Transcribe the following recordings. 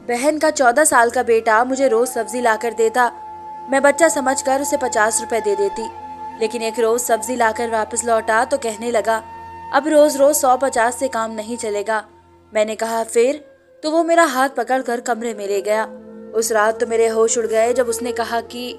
बहन का 14 साल का बेटा मुझे रोज सब्जी लाकर देता। मैं बच्चा समझकर उसे 50 रुपए दे देती, लेकिन एक रोज सब्जी लाकर वापस लौटा तो कहने लगा, अब रोज रोज 150 से काम नहीं चलेगा। मैंने कहा फिर? तो वो मेरा हाथ पकड़कर कमरे में ले गया। उस रात तो मेरे होश उड़ गए जब उसने कहा कि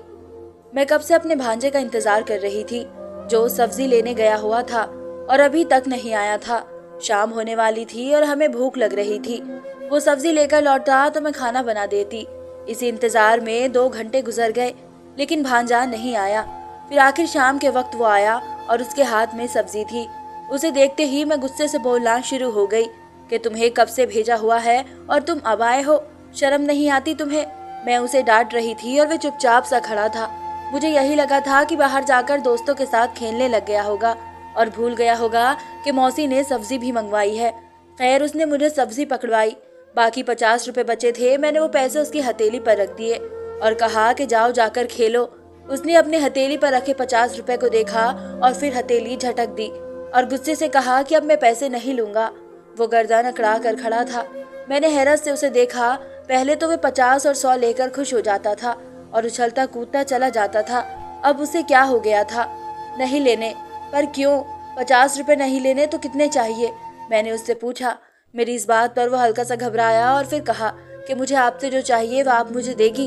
मैं कब से अपने भांजे का इंतजार कर रही थी, जो सब्जी लेने गया हुआ था और अभी तक नहीं आया था। शाम होने वाली थी और हमें भूख लग रही थी। वो सब्जी लेकर लौटा तो मैं खाना बना देती। इसी इंतजार में 2 घंटे गुजर गए, लेकिन भांजा नहीं आया। फिर आखिर शाम के वक्त वो आया और उसके हाथ में सब्जी थी। उसे देखते ही मैं गुस्से से बोलना शुरू हो गई कि तुम्हें कब से भेजा हुआ है और तुम अब आए हो, शर्म नहीं आती तुम्हें? मैं उसे डांट रही थी और वह चुपचाप सा खड़ा था। मुझे यही लगा था कि बाहर जाकर दोस्तों के साथ खेलने लग गया होगा और भूल गया होगा कि मौसी ने सब्जी भी मंगवाई है। खैर, उसने मुझे सब्जी पकड़वाई। बाकी 50 रुपए बचे थे। मैंने वो पैसे उसकी हथेली पर रख दिए और कहा कि जाओ जाकर खेलो। उसने अपने हथेली पर रखे 50 रुपए को देखा और फिर हथेली झटक दी और गुस्से से कहा कि अब मैं पैसे नहीं लूंगा। वो गर्दन अकड़ा कर खड़ा था। मैंने हैरत से उसे देखा। पहले तो वे 50 और 100 लेकर खुश हो जाता था और उछलता कूदता चला जाता था। अब उसे क्या हो गया था? नहीं लेने? पर क्यों? 50 रुपए नहीं लेने तो कितने चाहिए? मैंने उससे पूछा। मेरी इस बात पर वो हल्का सा घबराया और फिर कहा कि मुझे आपसे जो चाहिए वह आप मुझे देगी।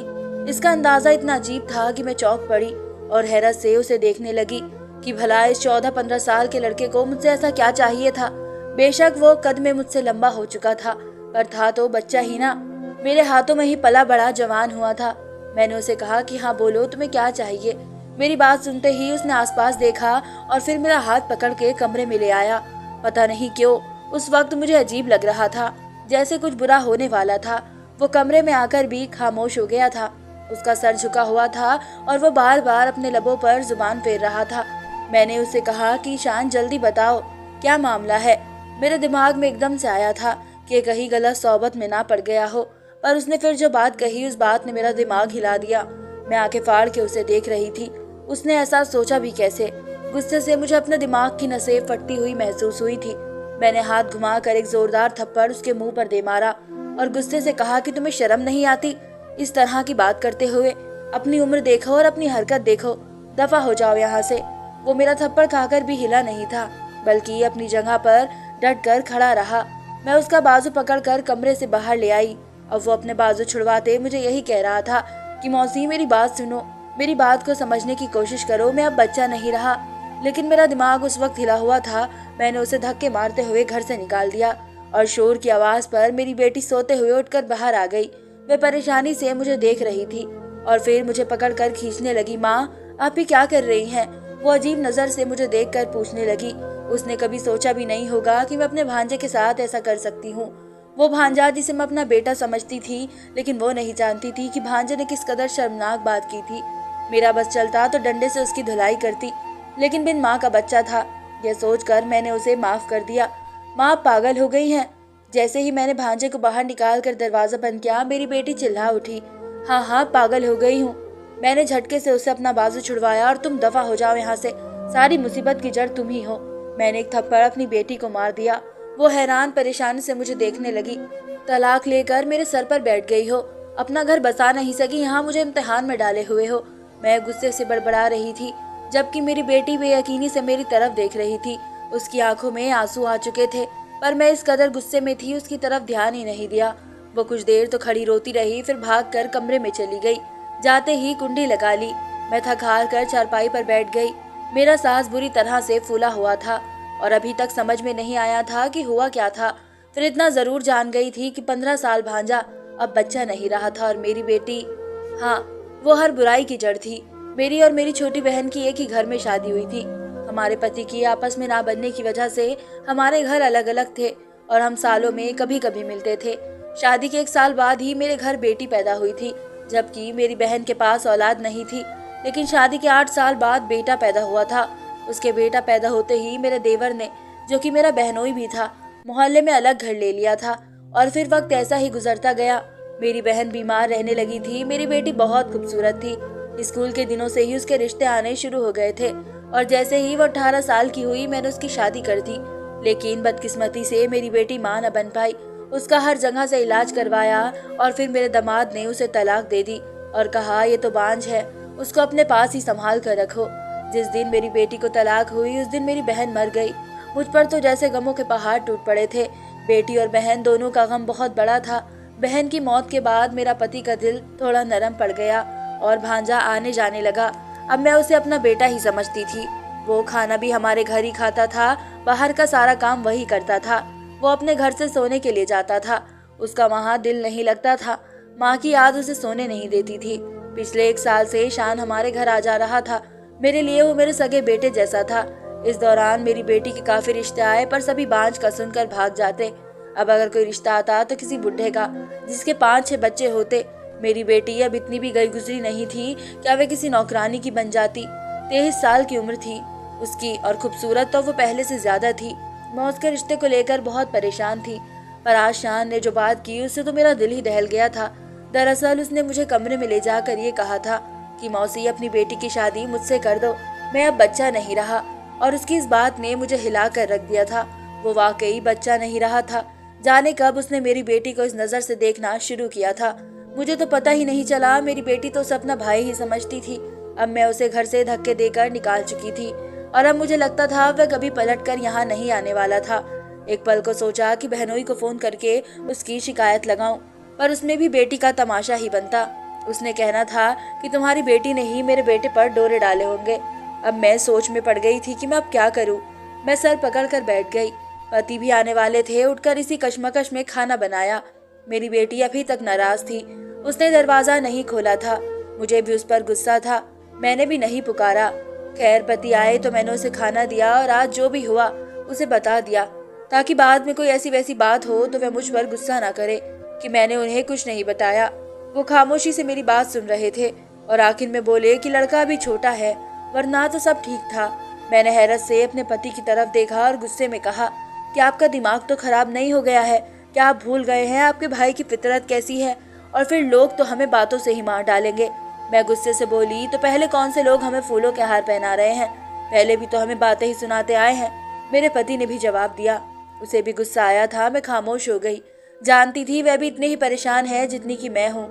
इसका अंदाजा इतना अजीब था कि मैं चौंक पड़ी और हैरत से उसे देखने लगी कि भला इस 14-15 साल के लड़के को मुझसे ऐसा क्या चाहिए था। बेशक वो कद में मुझसे लंबा हो चुका था, पर था तो बच्चा ही ना। मेरे हाथों में ही पला बड़ा जवान हुआ था। मैंने उसे कहा कि हाँ बोलो, तुम्हें क्या चाहिए? मेरी बात सुनते ही उसने आसपास देखा और फिर मेरा हाथ पकड़ के कमरे में ले आया। पता नहीं क्यों उस वक्त मुझे अजीब लग रहा था, जैसे कुछ बुरा होने वाला था। वो कमरे में आकर भी खामोश हो गया था। उसका सर झुका हुआ था और वो बार बार अपने लबों पर जुबान फेर रहा था। मैंने उसे कहा कि ईशान जल्दी बताओ, क्या मामला है? मेरे दिमाग में एकदम से आया था कि कहीं गलत सोबत में ना पड़ गया हो, पर उसने फिर जो बात कही उस बात ने मेरा दिमाग हिला दिया। मैं आंखें फाड़ के उसे देख रही थी। उसने ऐसा सोचा भी कैसे? गुस्से से मुझे अपने दिमाग की नसें फटती हुई महसूस हुई थी। मैंने हाथ घुमाकर एक जोरदार थप्पड़ उसके मुंह पर दे मारा और गुस्से से कहा कि तुम्हें शर्म नहीं आती इस तरह की बात करते हुए? अपनी उम्र देखो और अपनी हरकत देखो, दफा हो जाओ यहाँ से। वो मेरा थप्पड़ खाकर भी हिला नहीं था, बल्कि अपनी जगह पर डट कर खड़ा रहा। मैं उसका बाजू पकड़कर कमरे से बाहर ले आई। अब वो अपने बाजू छुड़वाते मुझे यही कह रहा था कि मौसी मेरी बात सुनो, मेरी बात को समझने की कोशिश करो, मैं अब बच्चा नहीं रहा। लेकिन मेरा दिमाग उस वक्त हिला हुआ था। मैंने उसे धक्के मारते हुए घर से निकाल दिया और शोर की आवाज पर मेरी बेटी सोते हुए उठकर बाहर आ गई। वह परेशानी से मुझे देख रही थी और फिर मुझे पकड़कर खींचने लगी। माँ, आप ही क्या कर रही हैं? वो अजीब नजर से मुझे देखकर पूछने लगी। उसने कभी सोचा भी नहीं होगा कि मैं अपने भांजे के साथ ऐसा कर सकती हूँ। वो भांजा जिसे मैं अपना बेटा समझती थी, लेकिन वो नहीं जानती थी कि भांजे ने किस कदर शर्मनाक बात की थी। मेरा बस चलता तो डंडे से उसकी धुलाई करती, लेकिन बिन माँ का बच्चा था। यह सोचकर मैंने उसे माफ कर दिया। माँ पागल हो गई हैं। जैसे ही मैंने भांजे को बाहर निकाल कर दरवाजा बंद किया, मेरी बेटी चिल्ला उठी, हाँ हाँ पागल हो गई हूँ। मैंने झटके से उसे अपना बाजू छुड़वाया और तुम दफा हो जाओ यहाँ से, सारी मुसीबत की जड़ तुम ही हो। मैंने एक थप्पड़ अपनी बेटी को मार दिया। वो हैरान परेशानी से मुझे देखने लगी। तलाक लेकर मेरे सर पर बैठ गई हो, अपना घर बसा नहीं सकी, यहाँ मुझे इम्तिहान में डाले हुए हो। मैं गुस्से से बड़बड़ा रही थी, जबकि मेरी बेटी बेयकीनी से मेरी तरफ देख रही थी। उसकी आंखों में आंसू आ चुके थे, पर मैं इस कदर गुस्से में थी उसकी तरफ ध्यान ही नहीं दिया। वो कुछ देर तो खड़ी रोती रही, फिर भागकर कमरे में चली गई। जाते ही कुंडी लगा ली। मैं थक हार कर चारपाई पर बैठ गई। मेरा सांस बुरी तरह से फूला हुआ था और अभी तक समझ में नहीं आया था कि हुआ क्या था। फिर इतना जरूर जान गई थी कि 15 साल भांजा अब बच्चा नहीं रहा था और मेरी बेटी, हाँ, वो हर बुराई की जड़ थी। मेरी और मेरी छोटी बहन की एक ही घर में शादी हुई थी। हमारे पति की आपस में ना बनने की वजह से हमारे घर अलग अलग थे और हम सालों में कभी कभी मिलते थे। शादी के 1 साल बाद ही मेरे घर बेटी पैदा हुई थी, जबकि मेरी बहन के पास औलाद नहीं थी। लेकिन शादी के 8 साल बाद बेटा पैदा हुआ था। उसके बेटा पैदा होते ही मेरे देवर ने, जो कि मेरा बहनोई भी था, मोहल्ले में अलग घर ले लिया था और फिर वक्त ऐसा ही गुजरता गया। मेरी बहन बीमार रहने लगी थी। मेरी बेटी बहुत खूबसूरत थी। स्कूल के दिनों से ही उसके रिश्ते आने शुरू हो गए थे और जैसे ही वो 18 साल की हुई मैंने उसकी शादी कर दी। लेकिन बदकिस्मती से मेरी बेटी मां न बन पाई उसका हर जगह से इलाज करवाया और फिर मेरे दामाद ने उसे तलाक दे दी और कहा ये तो बांझ है, उसको अपने पास ही संभाल कर रखो। जिस दिन मेरी बेटी को तलाक हुई उस दिन मेरी बहन मर गई। मुझ पर तो जैसे गमों के पहाड़ टूट पड़े थे। बेटी और बहन दोनों का गम बहुत बड़ा था। बहन की मौत के बाद मेरा पति का दिल थोड़ा नरम पड़ गया और भांजा आने जाने लगा। अब मैं उसे अपना बेटा ही समझती थी। वो खाना भी हमारे घर ही खाता था, बाहर का सारा काम वही करता था। वो अपने घर से सोने के लिए जाता था, उसका वहाँ दिल नहीं लगता था। माँ की याद उसे सोने नहीं देती थी। पिछले 1 साल से शान हमारे घर आ जा रहा था। मेरे लिए वो मेरे सगे बेटे जैसा था। इस दौरान मेरी बेटी के काफी रिश्ते आए पर सभी बांझ का सुनकर भाग जाते। अब अगर कोई रिश्ता आता तो किसी बुढ़े का जिसके 5-6 बच्चे होते। मेरी बेटी अब इतनी भी गई गुजरी नहीं थी क्या वे किसी नौकरानी की बन जाती। 23 साल की उम्र थी उसकी और खूबसूरत तो वो पहले से ज्यादा थी। मैं उसके रिश्ते को लेकर बहुत परेशान थी, पर आज शान ने जो बात की उससे तो मेरा दिल ही दहल गया था। दरअसल उसने मुझे कमरे में ले जाकर ये कहा था कि मौसी अपनी बेटी की शादी मुझसे कर दो, मैं अब बच्चा नहीं रहा। और उसकी इस बात ने मुझे हिला कर रख दिया था। वो वाकई बच्चा नहीं रहा था। जाने कब उसने मेरी बेटी को इस नज़र से देखना शुरू किया था। मुझे तो पता ही नहीं चला। मेरी बेटी तो उसे अपना भाई ही समझती थी। अब मैं उसे घर से धक्के देकर निकाल चुकी थी और अब मुझे लगता था वह कभी पलट कर यहाँ नहीं आने वाला था। एक पल को सोचा कि बहनोई को फोन करके उसकी शिकायत लगाऊं, पर उसमें भी बेटी का तमाशा ही बनता। उसने कहना था कि तुम्हारी बेटी ने ही मेरे बेटे पर डोरे डाले होंगे। अब मैं सोच में पड़ गई थी कि मैं अब क्या करूं। मैं सर पकड़ कर बैठ गई। पति भी आने वाले थे। उठकर इसी कश्मकश में खाना बनाया। मेरी बेटी अभी तक नाराज थी। उसने दरवाजा नहीं खोला था। मुझे भी उस पर गुस्सा था। मैंने भी नहीं पुकारा। खैर पति आए तो मैंने उसे खाना दिया और आज जो भी हुआ उसे बता दिया, ताकि बाद में कोई ऐसी वैसी बात हो तो वह मुझ पर गुस्सा ना करे कि मैंने उन्हें कुछ नहीं बताया। वो खामोशी से मेरी बात सुन रहे थे और आखिर में बोले कि लड़का अभी छोटा है, वरना तो सब ठीक था। मैंने हैरत से अपने पति की तरफ देखा और गुस्से में कहा कि आपका दिमाग तो खराब नहीं हो गया है? क्या आप भूल गए हैं आपके भाई की फितरत कैसी है? और फिर लोग तो हमें बातों से ही मार डालेंगे। मैं गुस्से से बोली, तो पहले कौन से लोग हमें फूलों के हार पहना रहे हैं? पहले भी तो हमें बातें ही सुनाते आए हैं। मेरे पति ने भी जवाब दिया। उसे भी गुस्सा आया था। मैं खामोश हो गई। जानती थी वह भी इतनी ही परेशान है जितनी कि मैं हूँ।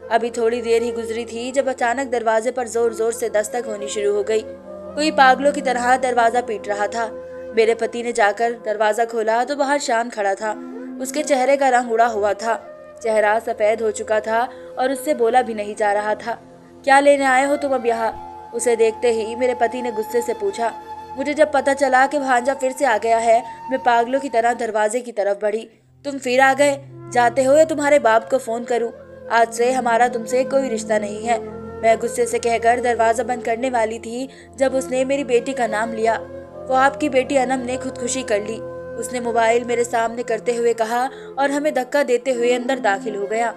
अभी थोड़ी देर ही गुजरी थी जब अचानक दरवाजे पर जोर जोर से दस्तक होनी शुरू हो गई। कोई पागलों की तरह दरवाजा पीट रहा था। मेरे पति ने जाकर दरवाजा खोला तो बाहर शान खड़ा था। उसके चेहरे का रंग उड़ा हुआ था। चेहरा सफेद हो चुका था और उससे बोला भी नहीं जा रहा था। क्या लेने आए हो तुम अब यहाँ? उसे देखते ही मेरे पति ने गुस्से से पूछा। मुझे जब पता चला कि भांजा फिर से आ गया है, मैं पागलों की तरह दरवाजे की तरफ बढ़ी। तुम फिर आ गए? जाते हो या तुम्हारे बाप को फोन करूं? आज से हमारा तुमसे कोई रिश्ता नहीं है। मैं गुस्से से कहकर दरवाजा बंद करने वाली थी जब उसने मेरी बेटी का नाम लिया। वो आपकी बेटी अनम ने खुदकुशी कर ली, उसने मोबाइल मेरे सामने करते हुए कहा और हमें धक्का देते हुए अंदर दाखिल हो गया।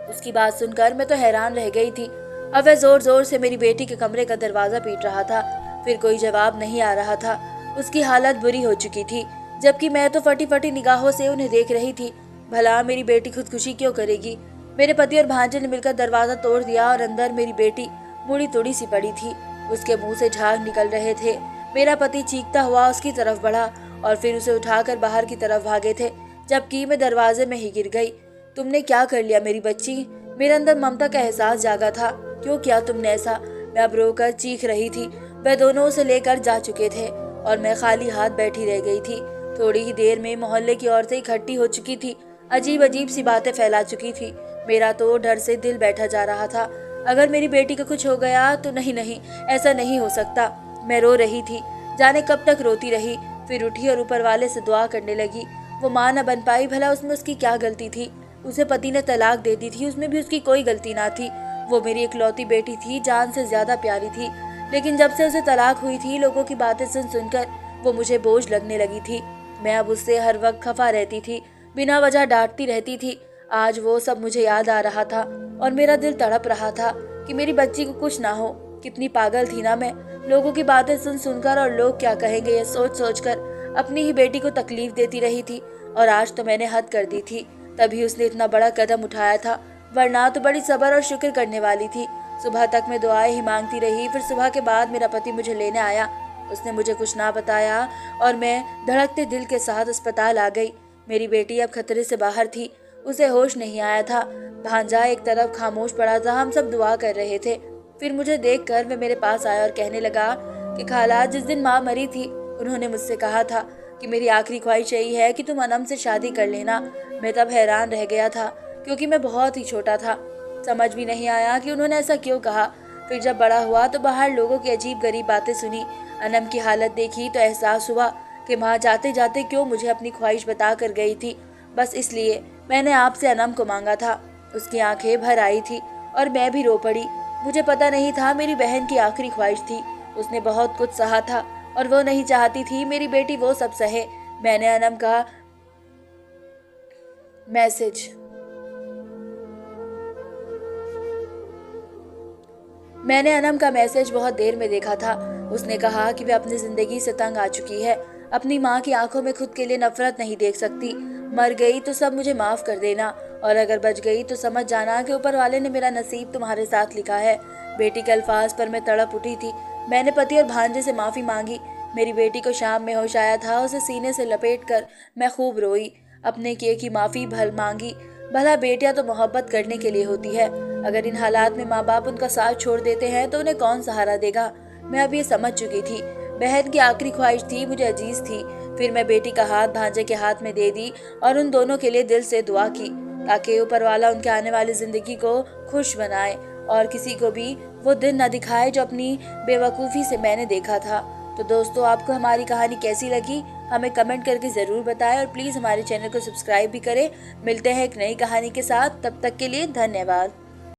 उसकी बात सुनकर मैं तो हैरान रह गई थी। अब वह जोर जोर से मेरी बेटी के कमरे का दरवाजा पीट रहा था। फिर कोई जवाब नहीं आ रहा था। उसकी हालत बुरी हो चुकी थी, जबकि मैं तो फटी फटी निगाहों से उन्हें देख रही थी। भला मेरी बेटी खुदकुशी क्यों करेगी? मेरे पति और भांजे ने मिलकर दरवाजा तोड़ दिया और अंदर मेरी बेटी मुड़ी तुड़ी सी पड़ी थी। उसके मुंह से झाग निकल रहे थे। मेरा पति चीखता हुआ उसकी तरफ बढ़ा और फिर उसे उठाकर बाहर की तरफ भागे थे, जबकि मैं दरवाजे में ही गिर गई। तुमने क्या कर लिया मेरी बच्ची? मेरे अंदर ममता का एहसास जागा था। क्यों किया तुमने ऐसा? मैं अब रोकर चीख रही थी। वह दोनों उसे लेकर जा चुके थे और मैं खाली हाथ बैठी रह गई थी। थोड़ी ही देर में मोहल्ले की औरतें इकट्ठी हो चुकी थी। अजीब अजीब सी बातें फैला चुकी थी। मेरा तो डर से दिल बैठा जा रहा था। अगर मेरी बेटी को कुछ हो गया तो नहीं नहीं, ऐसा नहीं हो सकता। मैं रो रही थी, जाने कब तक रोती रही। फिर उठी और ऊपर वाले से दुआ करने लगी। वो माँ न बन पाई, भला उसमें उसकी क्या गलती थी? उसे पति ने तलाक दे दी थी, उसमें भी उसकी कोई गलती ना थी। वो मेरी इकलौती बेटी थी, जान से ज्यादा प्यारी थी। लेकिन जब से उसे तलाक हुई थी, लोगों की बातें सुन सुनकर वो मुझे बोझ लगने लगी थी। मैं अब उससे हर वक्त खफा रहती थी, बिना वजह डांटती रहती थी। आज वो सब मुझे याद आ रहा था और मेरा दिल तड़प रहा था कि मेरी बच्ची को कुछ ना हो। कितनी पागल थी ना मैं। लोगों की बातें सुन सुनकर और लोग क्या कहेंगे ये सोच सोच कर अपनी ही बेटी को तकलीफ देती रही थी। और आज तो मैंने हद कर दी थी, तभी उसने इतना बड़ा कदम उठाया था, वरना तो बड़ी सब्र और शुक्र करने वाली थी। सुबह तक मैं दुआएं ही मांगती रही। फिर सुबह के बाद मेरा पति मुझे लेने आया। उसने मुझे कुछ ना बताया और मैं धड़कते दिल के साथ अस्पताल आ गई। मेरी बेटी अब खतरे से बाहर थी, उसे होश नहीं आया था। भांजा एक तरफ खामोश पड़ा था, हम सब दुआ कर रहे थे। फिर मुझे देखकर वह मेरे पास आया और कहने लगा कि खाला, जिस दिन माँ मरी थी उन्होंने मुझसे कहा था कि मेरी आखिरी ख्वाहिश यही है कि तुम अनम से शादी कर लेना। मैं तब हैरान रह गया था क्योंकि मैं बहुत ही छोटा था। समझ भी नहीं आया कि उन्होंने ऐसा क्यों कहा। फिर जब बड़ा हुआ तो बाहर लोगों की अजीब गरीब बातें सुनी, अनम की हालत देखी तो एहसास हुआ कि माँ जाते जाते क्यों मुझे अपनी ख्वाहिश बता कर गई थी। बस इसलिए मैंने आपसे अनम को मांगा था। उसकी आंखें भर आई थी और मैं भी रो पड़ी। मुझे पता नहीं था मेरी बहन की आखिरी ख्वाहिश थी। उसने बहुत कुछ सहा था और वो नहीं चाहती थी मेरी बेटी वो सब सहे। मैंने अनम का मैसेज बहुत देर में देखा था। उसने कहा कि वह अपनी जिंदगी से तंग आ चुकी है, अपनी माँ की आंखों में खुद के लिए नफरत नहीं देख सकती। मर गई तो सब मुझे माफ कर देना, और अगर बच गई तो समझ जाना कि ऊपर वाले ने मेरा नसीब तुम्हारे साथ लिखा है। बेटी के अल्फाज पर मैं तड़प उठी थी। मैंने पति और भांजे से माफी मांगी। मेरी बेटी को शाम में होश आया था, उसे सीने से लपेटकर मैं खूब रोई, अपने किए की माफी भल मांगी। भला बेटियां तो मोहब्बत करने के लिए होती है। अगर इन हालात में माँ बाप उनका साथ छोड़ देते हैं तो उन्हें कौन सहारा देगा। मैं अब ये समझ चुकी थी। बहन की आखिरी ख्वाहिश थी, मुझे अजीज थी। फिर मैं बेटी का हाथ भांजे के हाथ में दे दी और उन दोनों के लिए दिल से दुआ की ताकि ऊपर वाला उनके आने वाली जिंदगी को खुश बनाए और किसी को भी वो दिन न दिखाए जो अपनी बेवकूफ़ी से मैंने देखा था। तो दोस्तों, आपको हमारी कहानी कैसी लगी हमें कमेंट करके ज़रूर बताएं और प्लीज़ हमारे चैनल को सब्सक्राइब भी करें। मिलते हैं एक नई कहानी के साथ, तब तक के लिए धन्यवाद।